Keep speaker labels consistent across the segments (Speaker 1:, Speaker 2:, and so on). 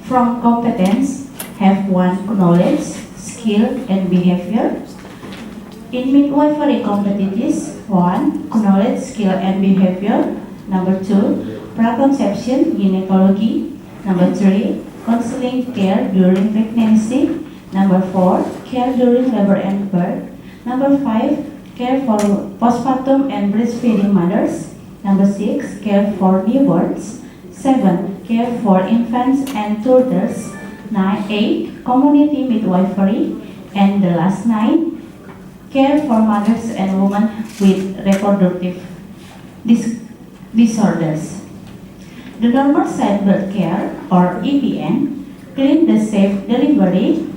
Speaker 1: from competence have one knowledge, skill, and behavior. In midwifery competencies, 1. Knowledge, skill, and behavior. Number 2. Preconception, gynecology. Number 3. Counseling care during pregnancy. Number 4. Care during labor and birth. Number 5. Care for postpartum and breastfeeding mothers. Number 6. Care for newborns. 7. Care for infants and toddlers. 8. Community midwifery. And the last 9. Care for mothers and women with reproductive disorders. The normal childbirth care, or EPN, clean the safe delivery,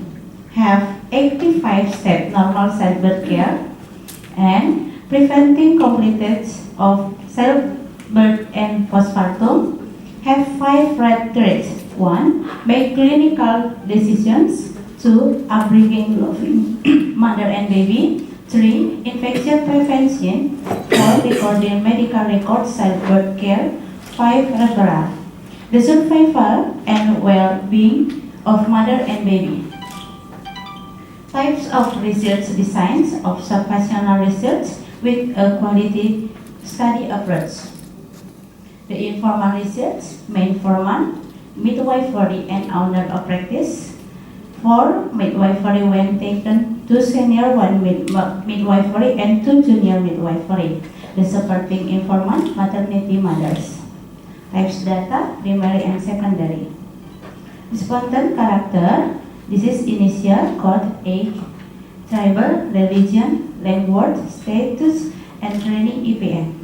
Speaker 1: have 85-step normal childbirth care, and preventing complications of childbirth and postpartum, have 5 right traits. 1. Make clinical decisions. 2. Upbringing loving mother and baby. 3. Infection prevention. 4. Recording medical records, childbirth care. 5. Referral. The survival and well-being of mother and baby. Types of research designs: observational research with a quality study approach. The informal research, main format, midwifery and owner of practice. 4. Midwifery when taken 2 senior, 1 midwifery and 2 junior midwifery. The supporting informant, maternity mothers. Types data, primary and secondary. Respondent character, this is initial, code, age, tribal, religion, language, status, and training EPN.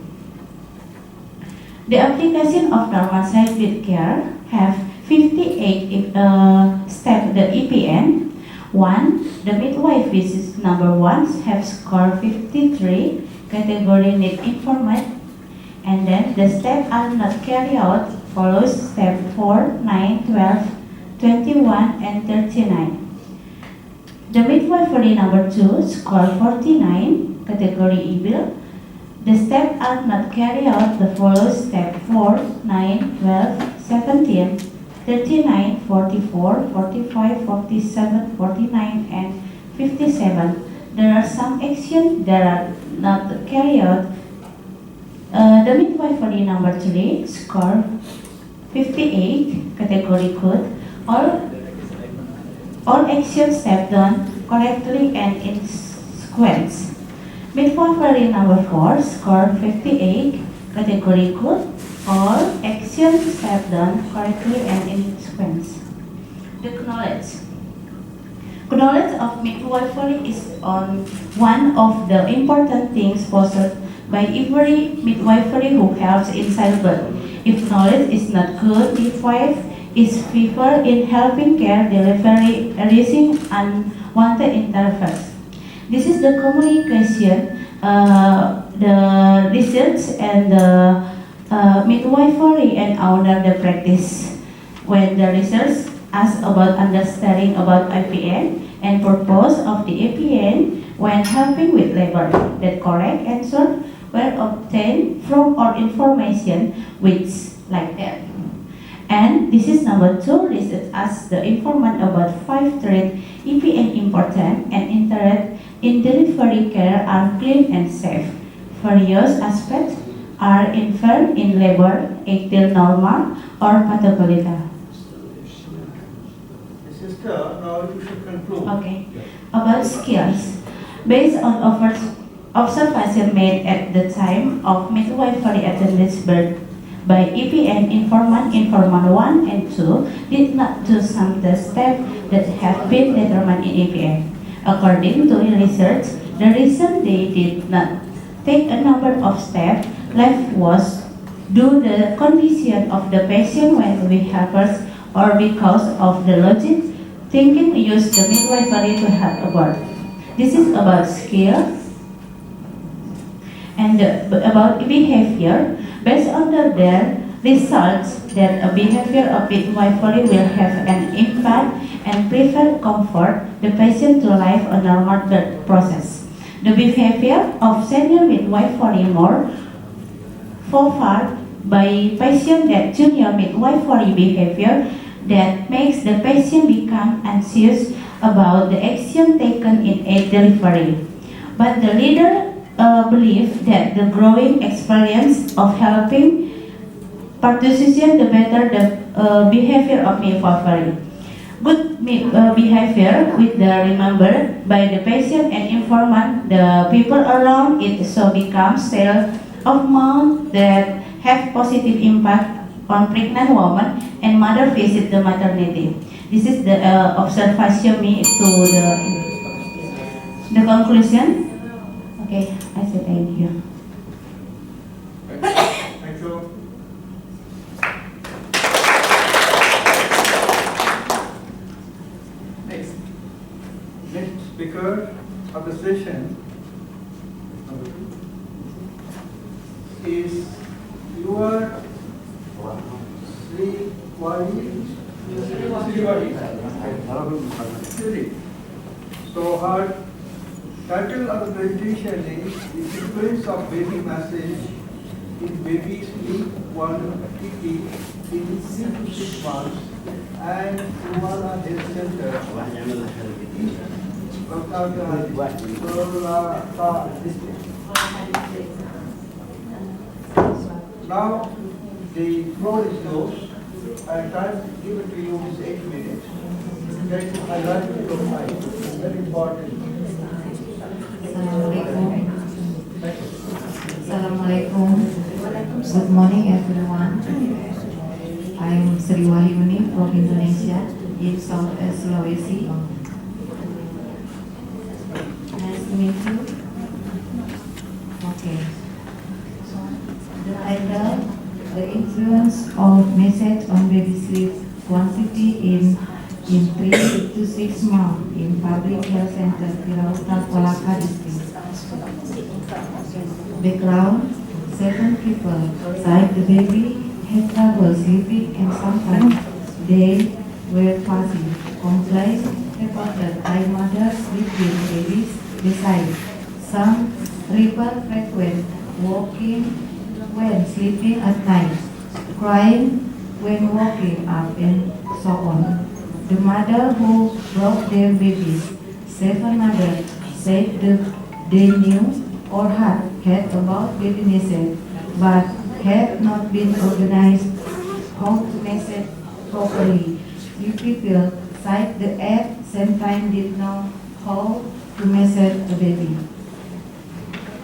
Speaker 1: The application of normal childbirth care have 58 steps. The EPN. 1. The midwife visit number 1 have score 53, category need informant, and then the steps are not carried out, follows step 4, 9, 12, 21, and 39. The midwifery number 2 score 49, category evil. The steps are not carried out, the follows step 4, 9, 12, 17, 39, 44, 45, 47, 49, and 57. There are some actions that are not carried out. The midwifery number 3 score 58, category good. All actions have done correctly and in sequence. Midwifery number 4 score 58, category good. All actions have done correctly and in sequence. The knowledge. Knowledge of midwifery is one of the important things possessed by every midwifery who helps in childbirth. If knowledge is not good, midwife is feeble in helping care delivery, risking unwanted interference. This is the communication, the research, and the midwifery and owner the practice. When the research asks about understanding about IPN and purpose of the IPN when helping with labor, the correct answer were obtained from our information which like that. And this is number 2, research asks the informant about 5 traits IPN important and interest in delivery care are clean and safe. Various aspects are inferred in labor, active normal, or pathological.
Speaker 2: Sister, now you should conclude.
Speaker 1: Okay. About skills. Based on observation made at the time of midwifery attendance birth by EPN informant 1 and 2 did not do some of the steps that have been determined in EPN. According to research, the reason they did not take a number of steps left was due to the condition of the patient when we helpers or because of the logic thinking used the midwifery to help a birth. This is about skill and about behavior. Based on their results that a behavior of midwifery will have an impact and prevent comfort the patient to live a normal birth process. The behavior of senior midwifery more forward by patient that junior midwifery behavior that makes the patient become anxious about the action taken in egg delivery. But the leader believes that the growing experience of helping participants, the better the behavior of midwifery. Good behavior with the remembered by the patient and informant, the people around it, so becomes tale of mouth that have positive impact on pregnant woman and mother visit the maternity. This is the observation me to the conclusion. Okay, I say thank you.
Speaker 2: Thank you. Next speaker of the session is your Sri. So her title of the presentation is The Influence of Baby Massage in Baby Sleep 1 in 3 to 6 months and Umara Health Center. Now the floor is yours and time given to you is 8 minutes. That is highlighted your mind. Very important.
Speaker 3: Assalamualaikum. Good morning everyone. I am Sri Wahyuni from Indonesia in Southwest Sulawesi. Nice to meet you. Okay. The title, The Influence of Message on Baby Sleep Quantity in 3 to 6 months in Public Health Center, Tirauta, Kolaka District. Background, 7 people, like the baby, had trouble sleeping and sometimes they were fuzzy. Complaints reported by mothers sleeping babies beside. Some report frequent walking when sleeping at night, crying when waking up, and so on. The mother who brought their babies, 7 mothers, said they knew or had about baby message, but had not been organized how to message properly. Few people cite the at same time did know how to message a baby.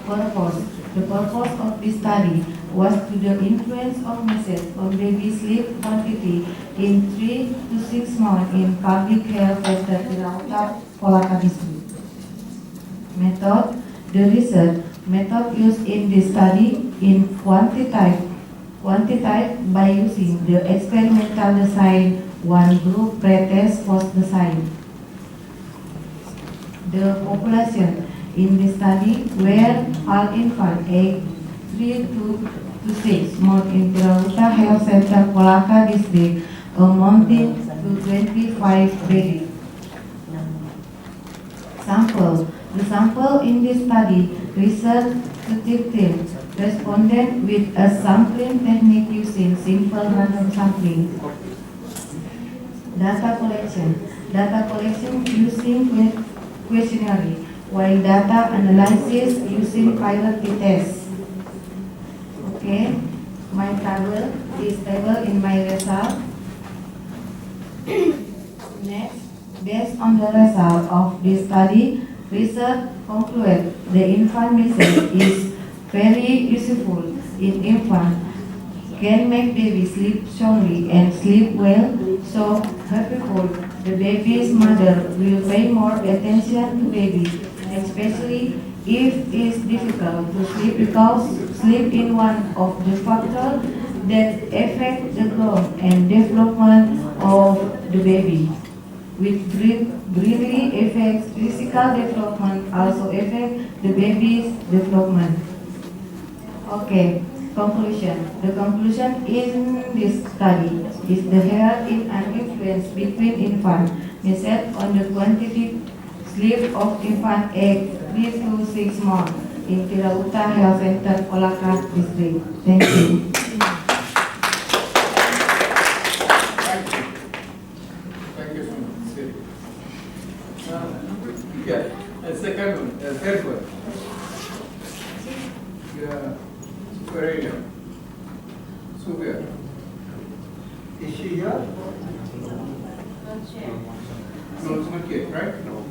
Speaker 3: Purpose. The purpose of this study was to the influence of message on baby sleep quantity in 3 to 6 months in public health center Tirauta, Kolaka District. Method. The research method used in this study in quantitative by using the experimental design, one group pretest post design. The population in this study were all infant aged 3 to 6 months in Tirauta Health Center, Kolaka District, amounting to 25 babies. Sample. The sample in this study research to 13 respondents with a sampling technique using simple random sampling. Data collection. Data collection using questionnaire, while data analysis using pilot test. Okay, my table is table in my result. Next, based on the result of this study, research concluded the infant message is very useful in infant, can make baby sleep soundly and sleep well, so helpful. The baby's mother will pay more attention to baby, especially if it is difficult to sleep, because sleep is one of the factors that affect the growth and development of the baby, which greatly affects physical development, also affect the baby's development. Okay, conclusion. The conclusion in this study is the hair in an influence between infant message on the quantity sleep of infant aged 3 to 6 months in Tirauta Health Center, Kolaka District. Thank you.
Speaker 2: Pereira. Sylvia. Is she here? No, it's not yet, right? No.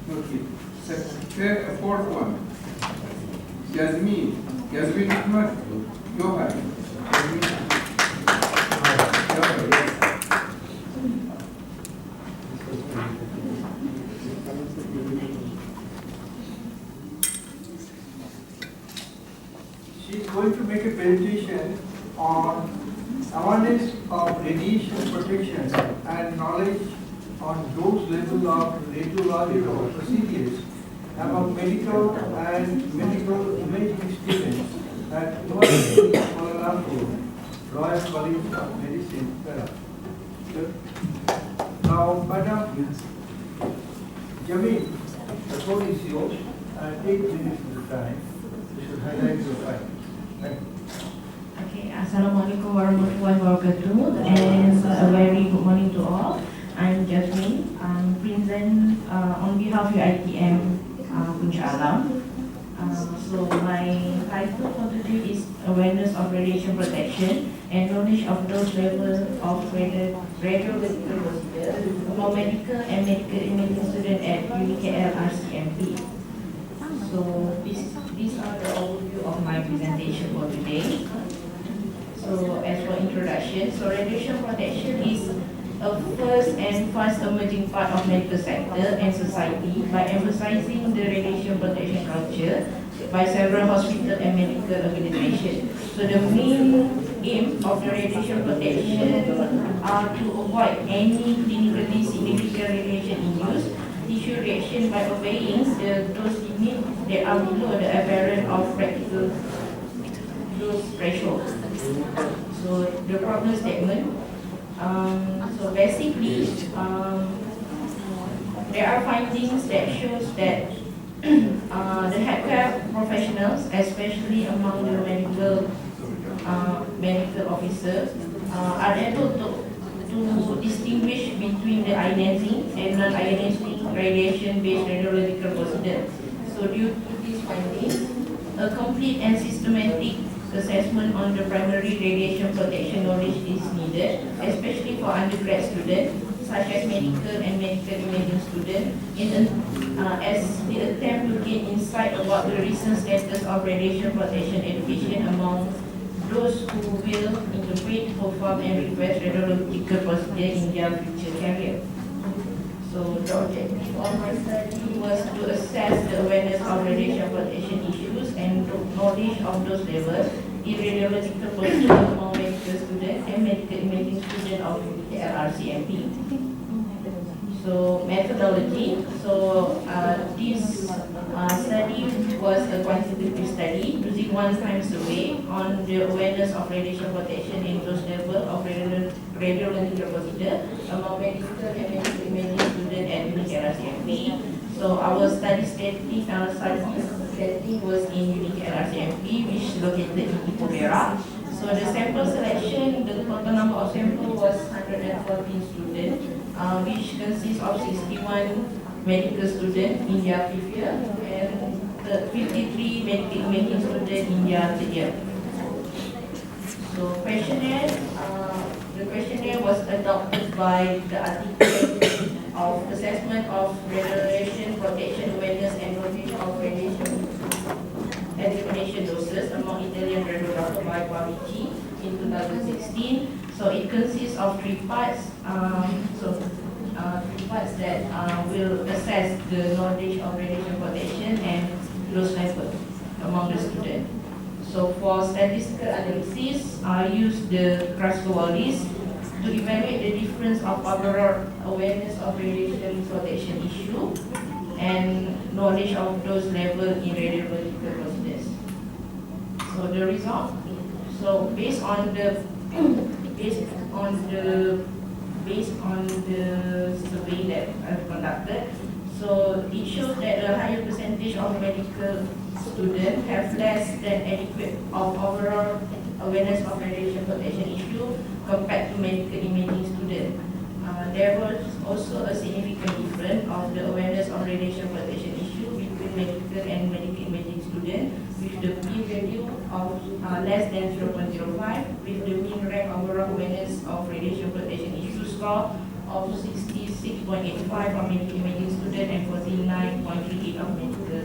Speaker 2: Not yet. Fourth one. Yasmin. Yasmin Ahmad. Johan. She is going to make a presentation on awareness of radiation protection and knowledge on those levels of radiological procedures among medical and medical imaging students at University of Kuala Lumpur, Royal College of Medicine, Perak. Now, Madam Jamil, the floor is yours, and 8 minutes of the time. You should highlight your findings. Thank you.
Speaker 4: Okay, Assalamualaikum warahmatullahi wabarakatuh, and a very good morning to all. I'm Jasmine. I'm present on behalf of UITM Punca Alam. So my title for today is Awareness of Radiation Protection and Knowledge of those levels of radiological procedure among medical and medical imaging students at UNIKL RCMP. So these are the overview of my presentation for today. So as for introduction, so radiation protection is a first and fast emerging part of medical sector and society by emphasizing the radiation protection culture by several hospital and medical organizations. So the main aim of the radiation protection are to avoid any clinically significant radiation in use, tissue reaction by obeying the dose limit that are below the apparent of practical dose threshold. So the problem statement. So basically, there are findings that shows that the healthcare professionals, especially among the medical officers, are able to distinguish between the ionizing and non-ionizing radiation-based radiological procedure. So due to these findings, a complete and systematic assessment on the primary radiation protection knowledge is needed, especially for undergrad students, such as medical and medical imaging students, as they attempt to gain insight about the recent status of radiation protection education among those who will interpret, perform, and request radiological procedure in their future career. So the objective of my study was to assess the awareness of radiation protection issues and knowledge of those levels in radiological procedure among medical students and medical imaging students of the RCMP. So methodology. So this study was a quantitative study using one-time survey on the awareness of radiation protection in those levels of radiological procedure among medical and medical imaging students at UNIKL RCMP. So our study setting was in UNIKL RCMP, which is located in Ipoh Perak. So the sample selection, the total number of samples was 114 students, which consists of 61 medical students in their fifth year and 53 medical imaging students in their third year. So questionnaire, the questionnaire was adopted by the article of assessment of radiation protection awareness and knowledge of radiation elimination doses among Italian radiologists by Guarici in 2016. So it consists of three parts. Three parts that will assess the knowledge of radiation protection and dose level among the students. So for statistical analysis, I use the Kraskowal-List to evaluate the difference of overall awareness of radiation protection issue and knowledge of those levels in radiological procedures. So the result. So based on the survey that I've conducted, so it shows that a higher percentage of medical students have less than adequate of overall awareness of radiation protection issue compared to medical imaging students. There was also a significant difference of the awareness of radiation protection issue between medical and medical imaging students, with the p-value of less than 0.05, with the mean rank overall awareness of radiation protection issue score of 66.85 of medical imaging student and 49.38 of medical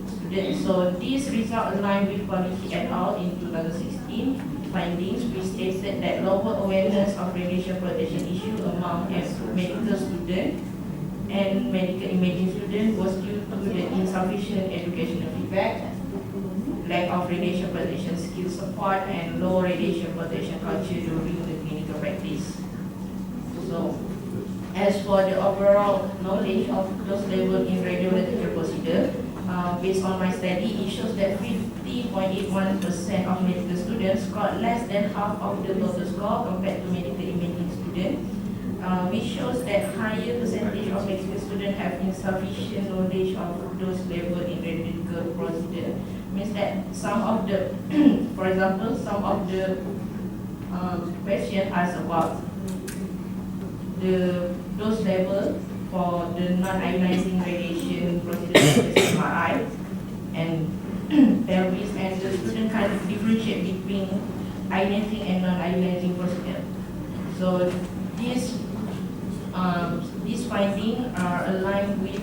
Speaker 4: students. So this result aligned with Quality et al. In 2016 findings, which stated that lower awareness of radiation protection issue among medical students and medical imaging students was due to the insufficient educational feedback, lack of radiation protection skill support, and low radiation protection culture during the clinical practice. So, as for the overall knowledge of those levels in radiological procedure, based on my study, it shows that 50.81% of medical students scored less than half of the total score compared to medical imaging students, which shows that higher percentage of medical students have insufficient knowledge of those levels in radiological procedure. Means that some of the, for example, some of the questions asked about those levels for the non-ionizing radiation procedure such as MRI and pelvis, and the student can differentiate between ionizing and non-ionizing procedure. So these findings are aligned with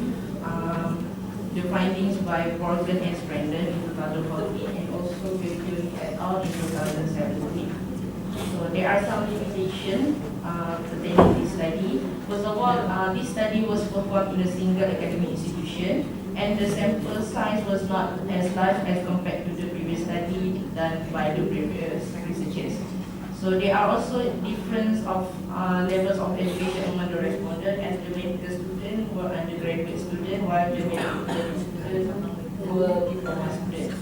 Speaker 4: the findings by Morgan and Brandon in 2014 and also Gillian et al. In 2017. So there are some limitations pertaining to this study. First of all, this study was performed in a single academic institution, and the sample size was not as large as compared to the previous study done by the previous researchers. So there are also difference of levels of education among the respondents, as the medical students were undergraduate students while the medical students were diploma students.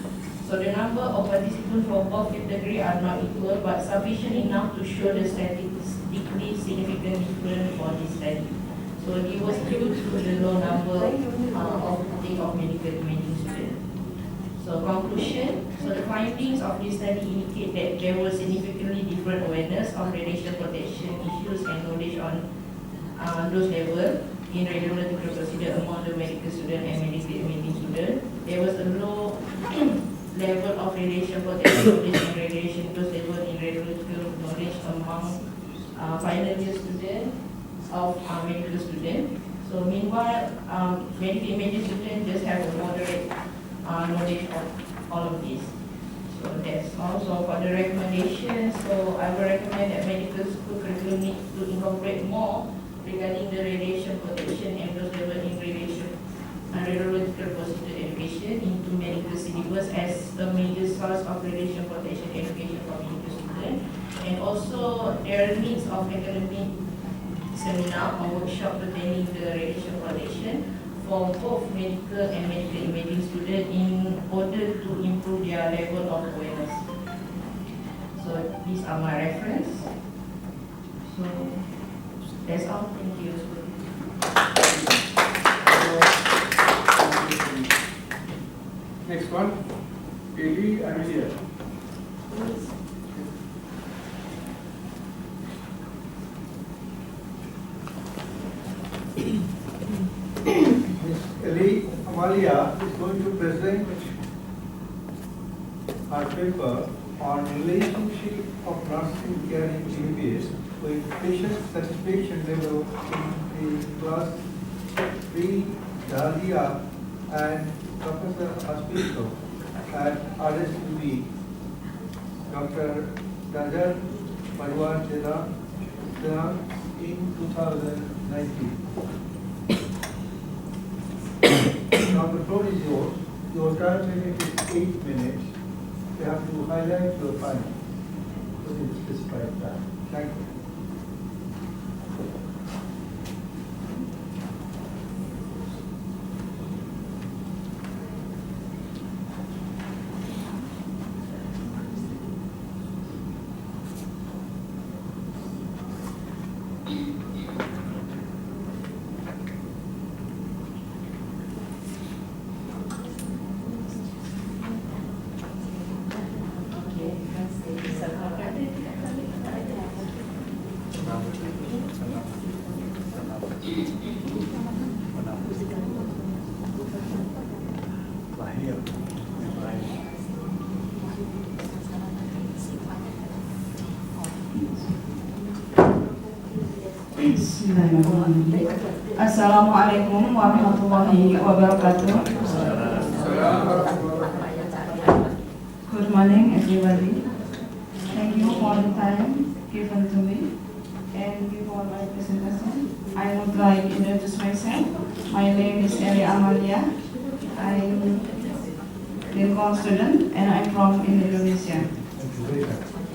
Speaker 4: So the number of participants for both categories are not equal, but sufficient enough to show the statistically significant difference for this study. So it was due to the low number of medical imaging students. So conclusion, so the findings of this study indicate that there was significantly different awareness of radiation protection issues and knowledge on those levels in radiological procedure among the medical student and medical imaging student. There was a low level of radiation protection knowledge and radiation dose level in radiological knowledge among final year students of medical students. So meanwhile, medical imaging students just have a moderate knowledge of all of this. So that's also for the recommendations. So I will recommend that medical school curriculum needs to incorporate more regarding the radiation protection and dose level in radiation and radiological procedure education into medical syllabus as a major source of radiation protection education for medical students. And also there are needs of academic seminar or workshop pertaining to radiation protection for both medical and medical imaging students in order to improve their level of awareness. So these are my reference. So that's all. Thank you.
Speaker 2: Next one, Kelly Amelia. Miss Kelly Amalia is going to present her paper on relationship of nursing care in GBS with patient satisfaction level in the class 3 Dahlia and Professor Hospital at RSUB, Dr. Rajan Parwan in 2019. Now the floor is yours. Your time limit is 8 minutes. You have to highlight your findings within specified time. Thank you.
Speaker 5: Lahir yang lain
Speaker 3: Bismillahirrahmanirrahim. Assalamualaikum warahmatullahi wabarakatuh. Good morning, everybody. Thank you for the time given to me. And before my presentation, I would like to introduce myself. My name is Amalia. I'm a Lincoln student and I'm from Indonesia.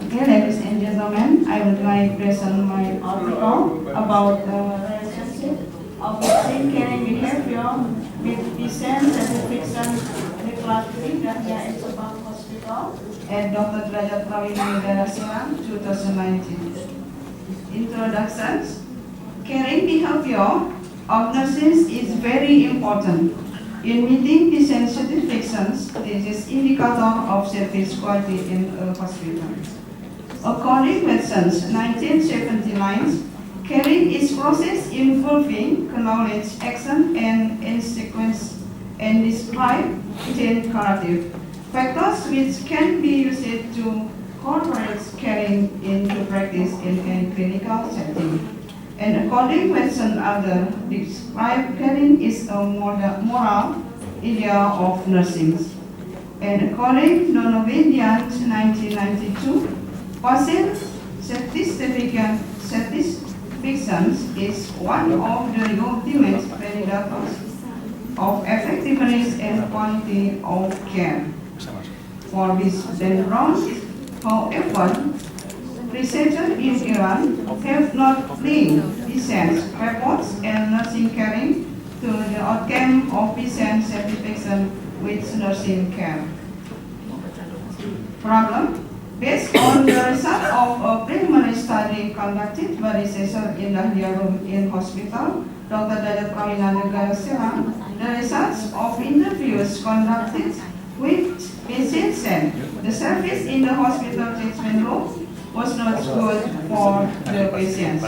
Speaker 3: Okay, ladies and gentlemen, I would like to present my article about the relationship of vaccine carrying behavior with patient satisfaction in the class 3 Dahlia and Semarang Hospital at Dr. Derajat Prawira Negara Semarang 2019. Introductions. Caring behavior of nurses is very important in meeting patient satisfactions. This is indicator of service quality in a hospital. According to Watson's 1979, caring is process involving knowledge, action, and in sequence and describe 10 characteristics factors which can be used to incorporate caring into practice in a clinical setting. And according to Watson, other describe caring is a moral idea of nursing. And according to Donovan 1992, patient satisfaction is one of the ultimate predictors of effectiveness and quality of care. For this background, however, researchers in Iran have not linked patient reports and nursing caring to the outcome of patient satisfaction with nursing care. Problem. Based on the result of a preliminary study conducted by researchers in Dahlia Room in Hospital, Dr. Derajat Prawira Negara Semarang, the results of interviews conducted with patients said the service in the hospital treatment room was not good for the patients.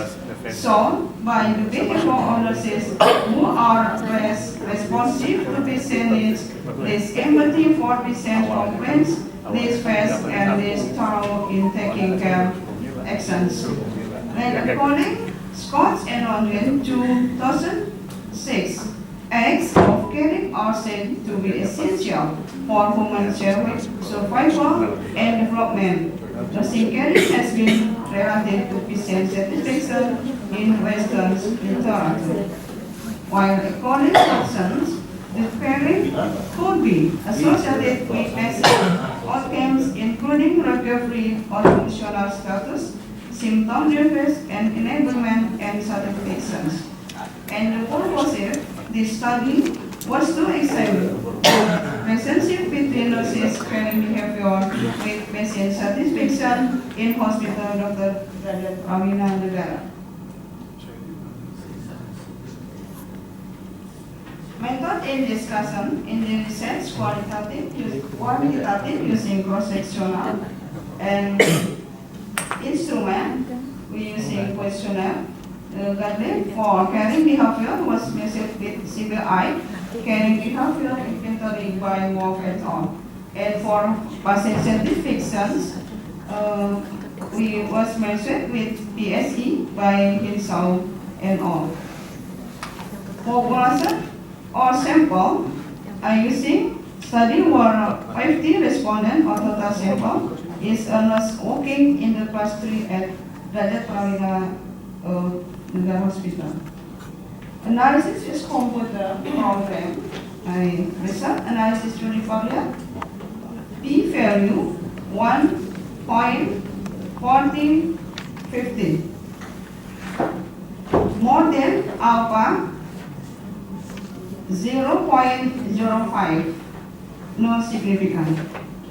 Speaker 3: So, by the behavioral nurses who are less responsive to patient needs, less empathy for patient complaints, this fast and this thorough in taking care actions. And according Scott and London 2006, acts of caring are said to be essential for human survival and development. Nursing caring has been related to patient satisfaction in Western literature. While according to Watson's, the caring could be associated with basic outcomes including recovery or functional status, symptom relief, and enablement and satisfactions. And the purpose of this study was to examine the relationship between nurses' caring behavior with patient satisfaction in hospital. Dr. Derajat Prawira Negara. Method in discussion in the research quantitative using cross-sectional and instrument we using questionnaire. The guideline for caring behavior was measured with CBI, caring behavior inventory by Wolf et al. And for patient satisfactions, we was measured with PSE by Hinshaw and all. Population or sample are using study where 50 respondents or total sample is a nurse working in the class 3 at Derajat Prawira Negara Hospital. Analysis is computer program. Result analysis tutorial. P value 1.4015. More than alpha 0.05, no significant.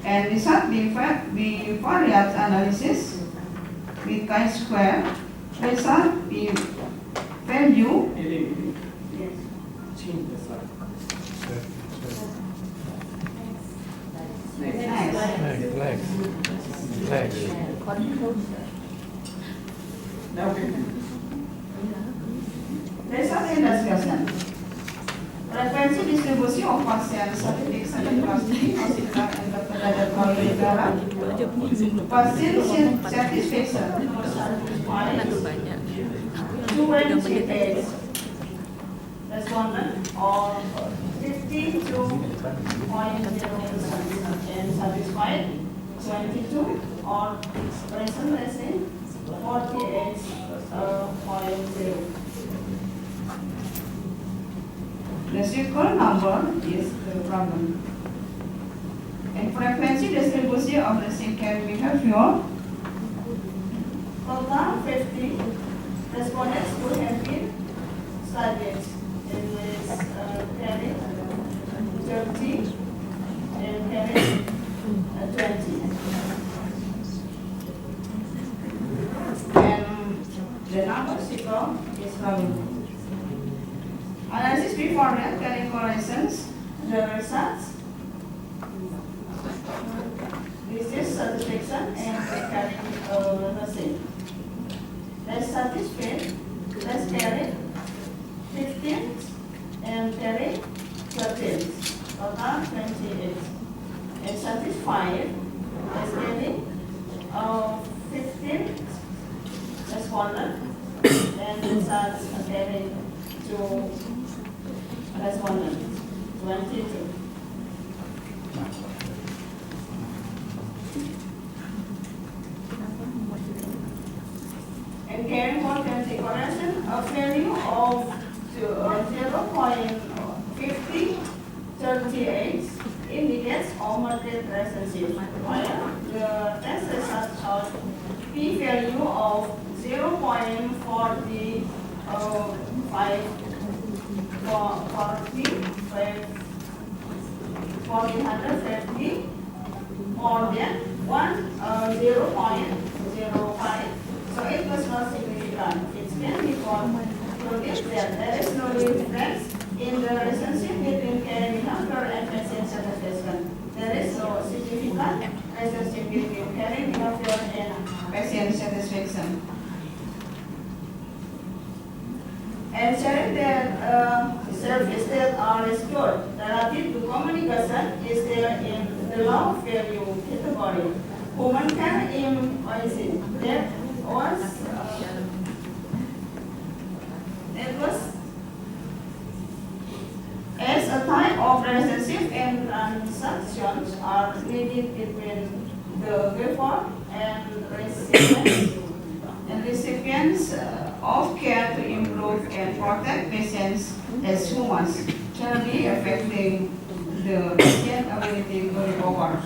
Speaker 3: And result bivariate analysis with chi-square. Result value.
Speaker 5: Next.
Speaker 3: Result in discussion. Referensi distribusi of pasien satisfaction in class 3 hospital and Dr. Derajat Prawira Negara. Pasien satisfaction
Speaker 1: 28 respondent or 52.0% and satisfied 22 or present less than 48.0. The circle number is the problem. And frequency distribution of the same care behavior. Total 50 respondents who have been studied in this caring 30 and caring 20. And the number circle is running. Analysis before that, caring correlations, the results. This is satisfaction and caring nursing. Less satisfied, less caring, 15 and caring 13, total 28. And satisfied, less caring, 15 respondent and results caring to respondent 22. And caring for 20 correction, a value of 0.5038 indicates augmented relationship, while the test result shows p-value of 0.40 450 more than 0.05. So it was not significant. It can be concluded that there is no difference in the relationship between caring behavior and patient satisfaction. There is no significant relationship between caring behavior and patient satisfaction. And sharing that service that are restored relative to communication is there in the low value category. Human care in Malaysia that was as a type of relationship and transactions are needed between the giver and recipients of care to improve and protect patients as humans, generally affecting the patient's ability to recover.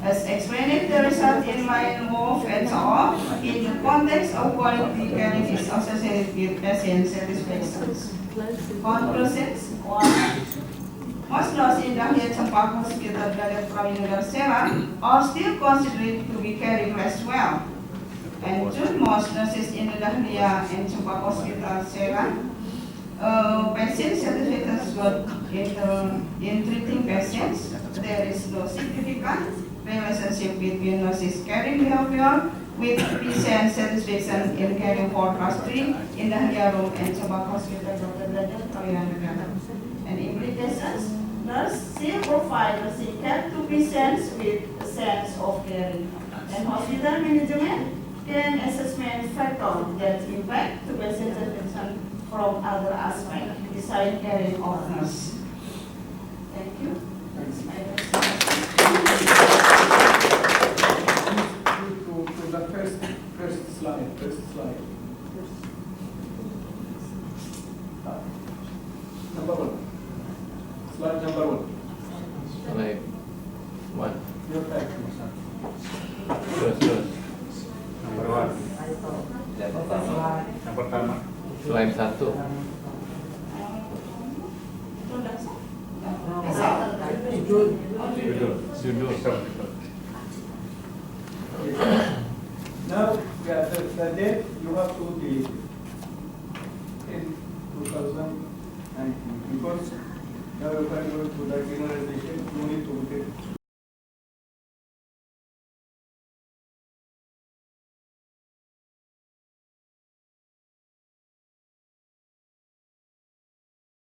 Speaker 1: As explained, the result in line move and so on in the context of quality caring is associated with patient satisfaction. Conclusions: 1. Most loss in Dahlia Campak Hospital dari Praminegara Serang are still considered to be caring less well. And 2. Most nurses in the Dahlia and Campak Hospital Serang patient satisfaction is good in treating patients. There is no significant relationship between nurses' caring behavior with patient satisfaction in caring for class 3 in the Dahlia room and Campak Hospital Dr. Derajat Praminegara. And implications: nurse still provide nursing care to patients with a sense of caring. And hospital management can assessment factors that impact the patient satisfaction from other aspects besides caring of nurse. Thank you. That's my
Speaker 2: To the first slide. Number 1. Slide number 1.
Speaker 5: Slide 1.
Speaker 2: Your type.
Speaker 5: Terus.
Speaker 6: Number 1. Yang pertama.
Speaker 5: Slide 1. Judul.
Speaker 2: Now, the date you have to delete.